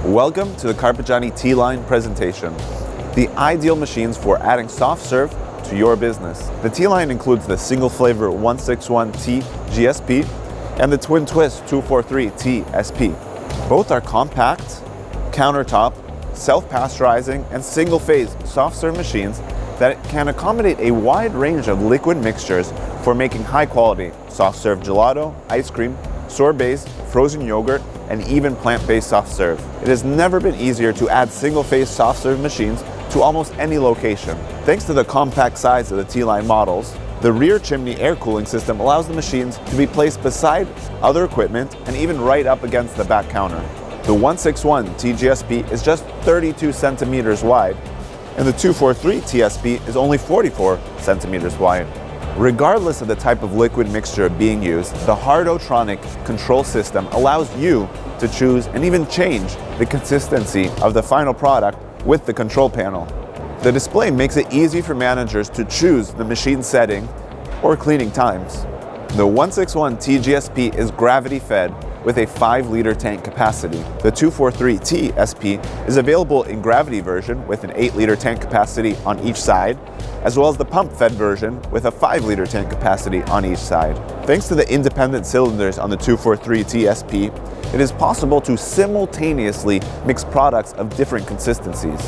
Welcome to the Carpigiani T Line presentation, the ideal machines for adding soft serve to your business. The T Line includes the single flavor 161T GSP and the twin twist 243T SP. Both are compact, countertop, self-pasteurizing, and single-phase soft serve machines that can accommodate a wide range of liquid mixtures for making high-quality soft serve gelato, ice cream, sorbets, frozen yogurt, and even plant-based soft serve. It has never been easier to add single-phase soft serve machines to almost any location. Thanks to the compact size of the T-Line models, the rear chimney air cooling system allows the machines to be placed beside other equipment and even right up against the back counter. The 161 TGSP is just 32 centimeters wide, and the 243 TSP is only 44 centimeters wide. Regardless of the type of liquid mixture being used, the Hard-O-Tronic control system allows you to choose and even change the consistency of the final product with the control panel. The display makes it easy for managers to choose the machine setting or cleaning times. The 161 TGSP is gravity fed with a 5-liter tank capacity. The 243 TSP is available in gravity version with an 8-liter tank capacity on each side, as well as the pump-fed version with a 5-liter tank capacity on each side. Thanks to the independent cylinders on the 243 TSP, it is possible to simultaneously mix products of different consistencies.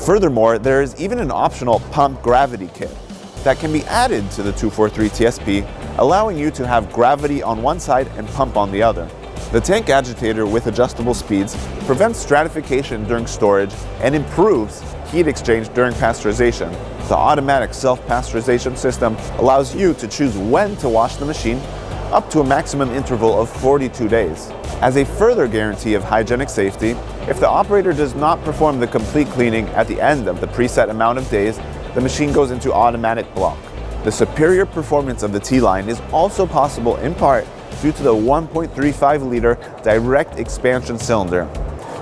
Furthermore, there is even an optional pump gravity kit that can be added to the 243 TSP, allowing you to have gravity on one side and pump on the other. The tank agitator with adjustable speeds prevents stratification during storage and improves heat exchange during pasteurization. The automatic self-pasteurization system allows you to choose when to wash the machine up to a maximum interval of 42 days. As a further guarantee of hygienic safety, if the operator does not perform the complete cleaning at the end of the preset amount of days, the machine goes into automatic block. The superior performance of the T-Line is also possible in part due to the 1.35-liter direct expansion cylinder,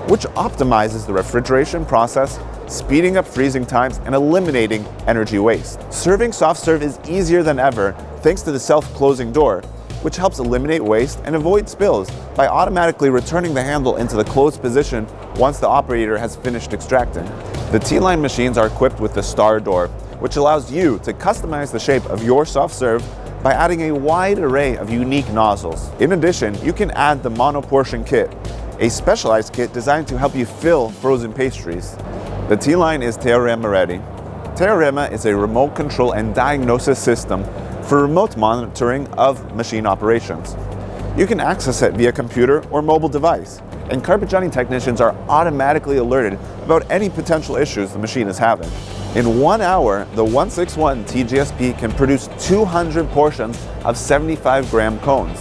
which optimizes the refrigeration process, speeding up freezing times and eliminating energy waste. Serving soft serve is easier than ever thanks to the self-closing door, which helps eliminate waste and avoid spills by automatically returning the handle into the closed position once the operator has finished extracting. The T-Line machines are equipped with the star door, which allows you to customize the shape of your soft serve by adding a wide array of unique nozzles. In addition, you can add the mono-portion kit, a specialized kit designed to help you fill frozen pastries. The T-Line is Teorema ready. Teorema is a remote control and diagnosis system for remote monitoring of machine operations. You can access it via computer or mobile device, and Carpigiani technicians are automatically alerted about any potential issues the machine is having. In 1 hour, the 161 TGSP can produce 200 portions of 75-gram cones.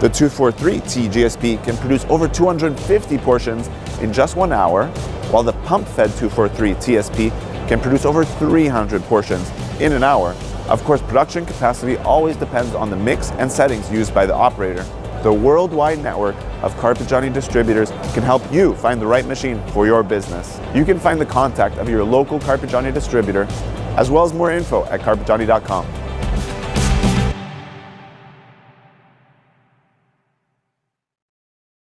The 243 TGSP can produce over 250 portions in just 1 hour, while the pump-fed 243 TSP can produce over 300 portions in an hour. Of course, production capacity always depends on the mix and settings used by the operator. The worldwide network of Carpigiani distributors can help you find the right machine for your business. You can find the contact of your local Carpigiani distributor, as well as more info at carpigiani.com.